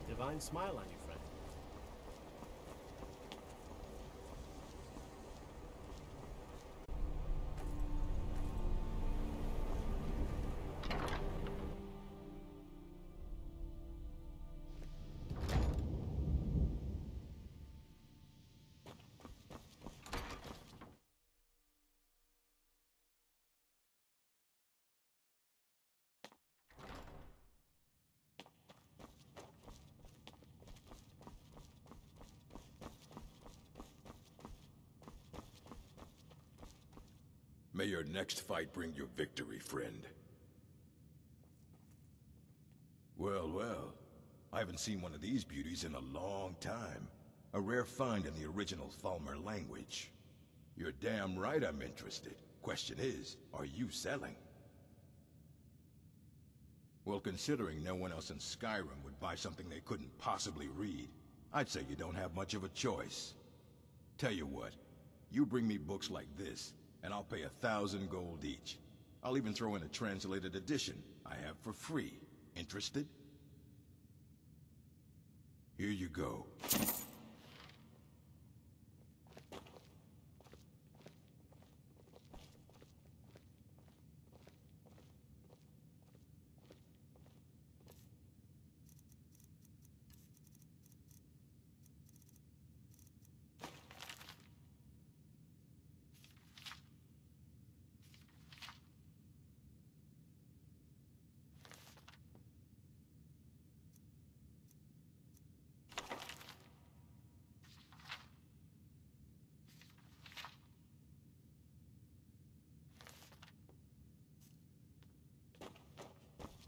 Divine smile on you, friend. May your next fight bring you victory, friend. Well, well. I haven't seen one of these beauties in a long time. A rare find in the original Falmer language. You're damn right I'm interested. Question is, are you selling? Well, considering no one else in Skyrim would buy something they couldn't possibly read, I'd say you don't have much of a choice. Tell you what, you bring me books like this, and I'll pay 1,000 gold each. I'll even throw in a translated edition I have for free. Interested? Here you go.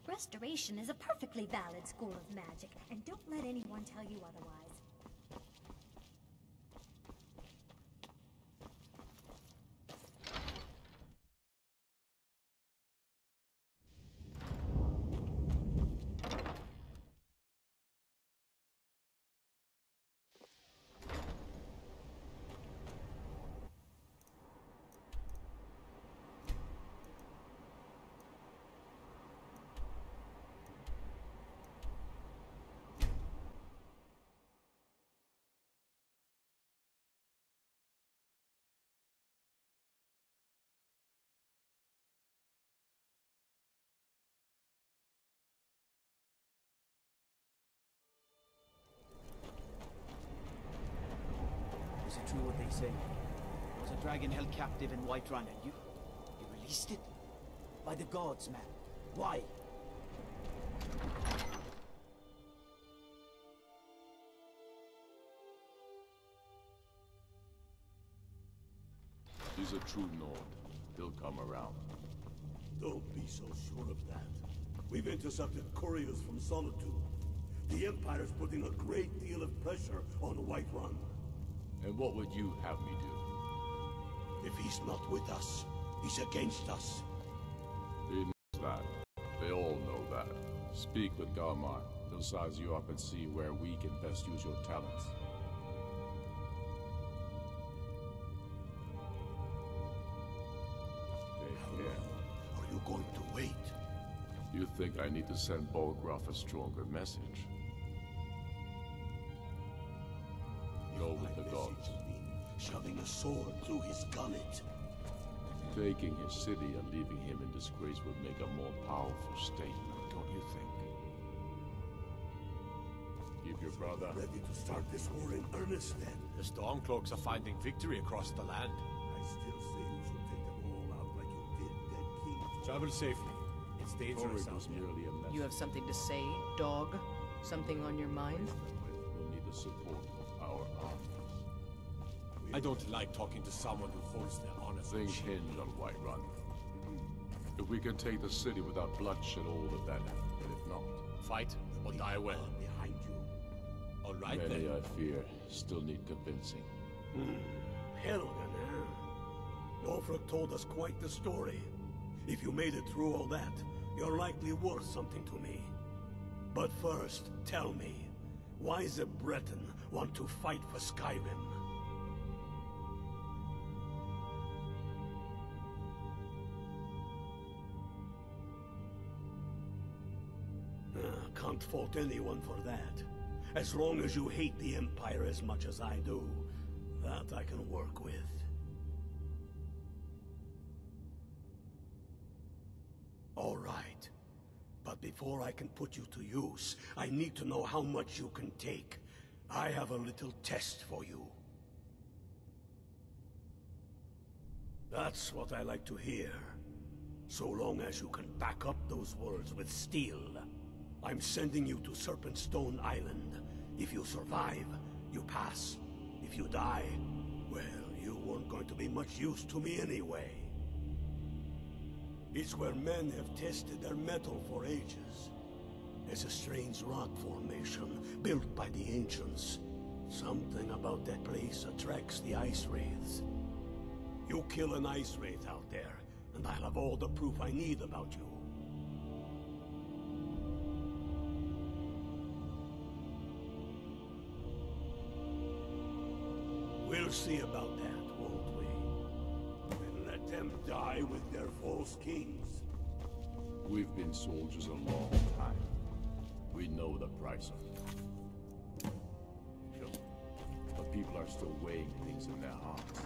Restoration is a perfectly valid school of magic, and don't let anyone tell you otherwise. Is it true what they say? There was a dragon held captive in Whiterun, and you released it? By the gods, man. Why? He's a true Nord. He'll come around. Don't be so sure of that. We've intercepted couriers from Solitude. The Empire's putting a great deal of pressure on Whiterun. And what would you have me do? If he's not with us, he's against us. He knows that. They all know that. Speak with Galmar. He'll size you up and see where we can best use your talents. How long are you going to wait? You think I need to send Bolgraf a stronger message? Go with the gods. Shoving a sword through his gullet. Taking his city and leaving him in disgrace would make a more powerful statement, don't you think? your brother. Ready to start this war in earnest then? The Stormcloaks are finding victory across the land. I still say you should take them all out like you did Dead King. Travel safely. It's dangerous Torrid out was there. merely a messenger. You have something to say, dog? Something on your mind? We'll need the support of our armies. I don't like talking to someone who holds their honor. Things hinge on Whiterun. If we can take the city without bloodshed, all the better. And if not, Fight or die well. Behind you. All right many, then. I fear, still need convincing. Helgen, huh? Norfolk told us quite the story. If you made it through all that, you're likely worth something to me. But first, tell me, why does a Breton want to fight for Skyrim? Can't fault anyone for that. As long as you hate the Empire as much as I do, that I can work with. All right. But before I can put you to use, I need to know how much you can take. I have a little test for you. That's what I like to hear. So long as you can back up those words with steel. I'm sending you to Serpentstone Island. If you survive, you pass. If you die, well, you weren't going to be much use to me anyway. It's where men have tested their metal for ages. It's a strange rock formation built by the ancients. Something about that place attracts the ice wraiths. You kill an ice wraith out there, and I'll have all the proof I need about you. We'll see about that, won't we? And let them die with their false kings. We've been soldiers a long time. We know the price of it. Sure. But people are still weighing things in their hearts.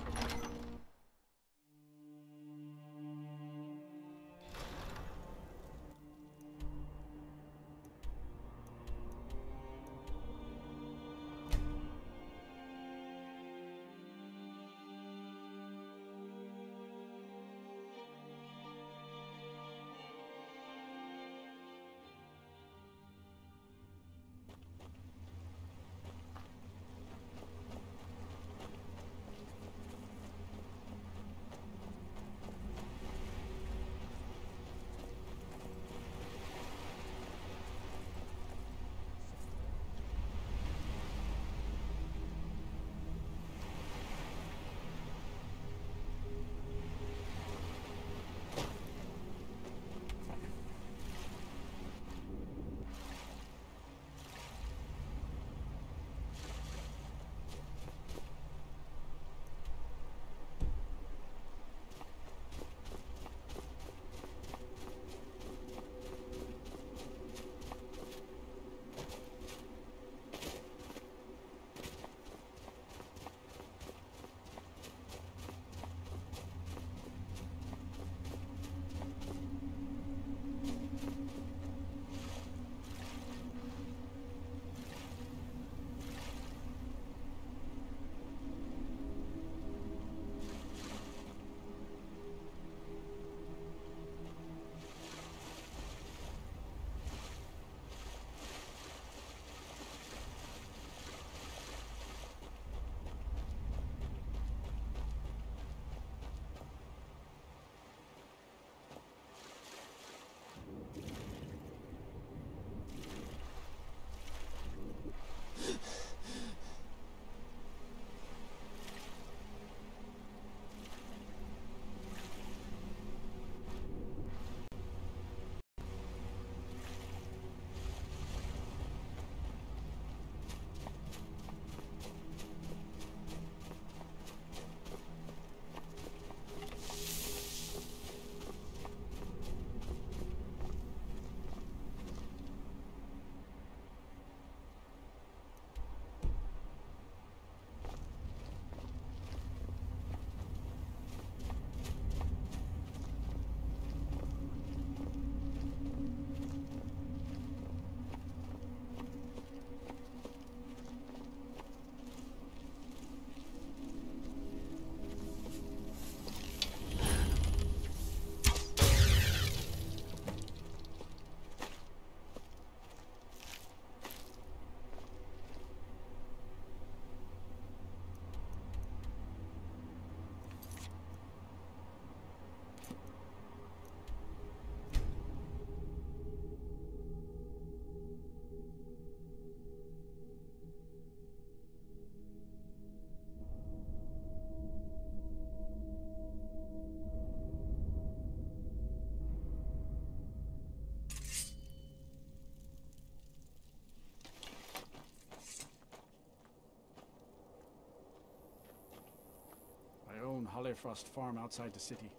Bifrost farm outside the city.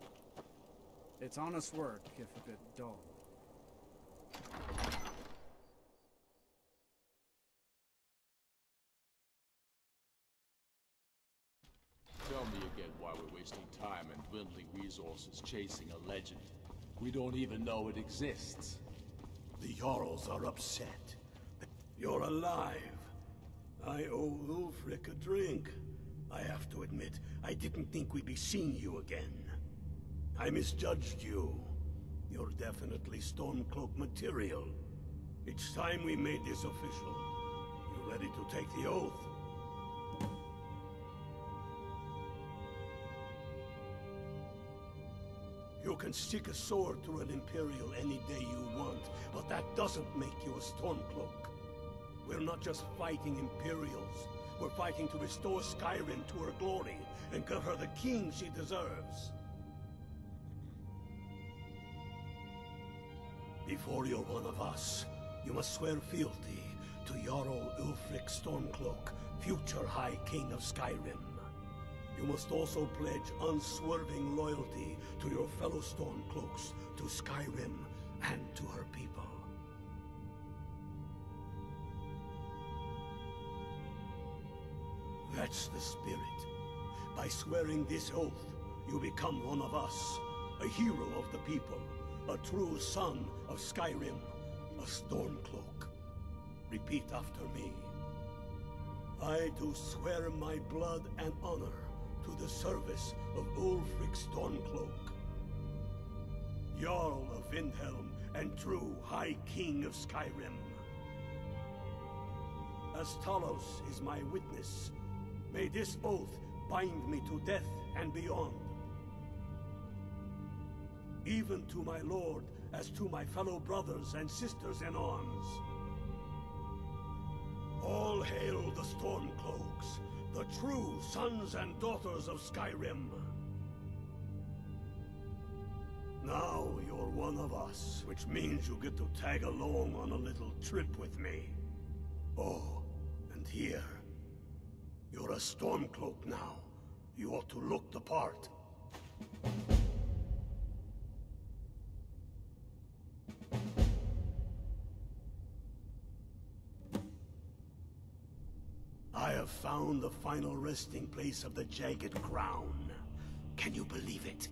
It's honest work, if a bit dull. Tell me again why we're wasting time and dwindling resources chasing a legend. We don't even know it exists. The Jarls are upset. You're alive. I owe Ulfric a drink. I have to admit, I didn't think we'd be seeing you again. I misjudged you. You're definitely Stormcloak material. It's time we made this official. You ready to take the oath? You can stick a sword through an Imperial any day you want, but that doesn't make you a Stormcloak. We're not just fighting Imperials. We're fighting to restore Skyrim to her glory and give her the king she deserves. Before you're one of us, you must swear fealty to Jarl Ulfric Stormcloak, future High King of Skyrim. You must also pledge unswerving loyalty to your fellow Stormcloaks, to Skyrim, and to her people. That's the spirit. By swearing this oath, you become one of us, a hero of the people, a true son of Skyrim, a Stormcloak. Repeat after me. I do swear my blood and honor to the service of Ulfric Stormcloak, Jarl of Windhelm and true High King of Skyrim. As Talos is my witness, may this oath bind me to death and beyond. Even to my lord, as to my fellow brothers and sisters in arms. All hail the Stormcloaks, the true sons and daughters of Skyrim. Now you're one of us, which means you get to tag along on a little trip with me. Oh, and here. You're a Stormcloak now. You ought to look the part. I have found the final resting place of the Jagged Crown. Can you believe it?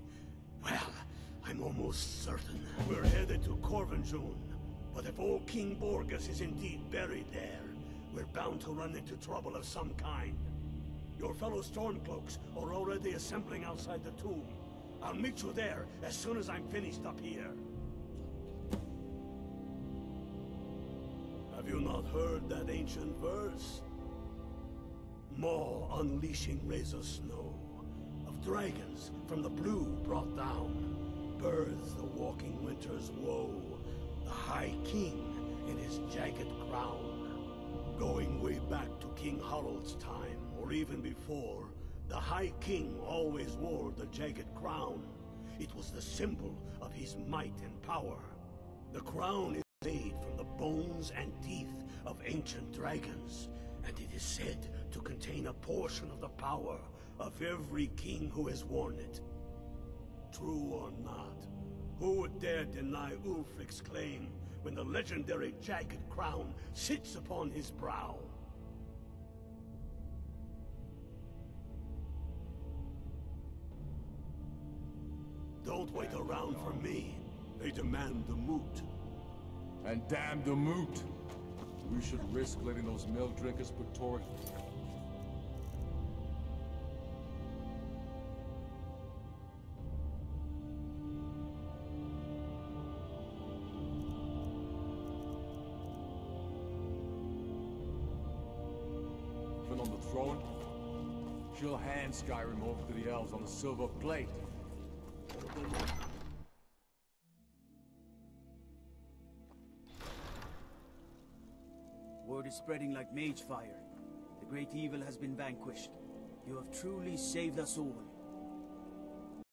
Well, I'm almost certain. We're headed to Corvinjune, but if old King Borgus is indeed buried there, we're bound to run into trouble of some kind. Your fellow Stormcloaks are already assembling outside the tomb. I'll meet you there as soon as I'm finished up here. Have you not heard that ancient verse? Maw unleashing razor snow, of dragons from the blue brought down, births the walking winter's woe, the High King in his jagged crown. Going way back to King Harald's time, or even before, the High King always wore the jagged crown. It was the symbol of his might and power. The crown is made from the bones and teeth of ancient dragons, and it is said to contain a portion of the power of every king who has worn it. True or not, who would dare deny Ulfric's claim when the legendary jagged crown sits upon his brow? Don't wait around for me. They demand the moot. And damn the moot! We should risk letting those milk drinkers put Tori. On the throne, she'll hand Skyrim over to the elves on a silver plate. Word is spreading like mage fire. The great evil has been vanquished. You have truly saved us all.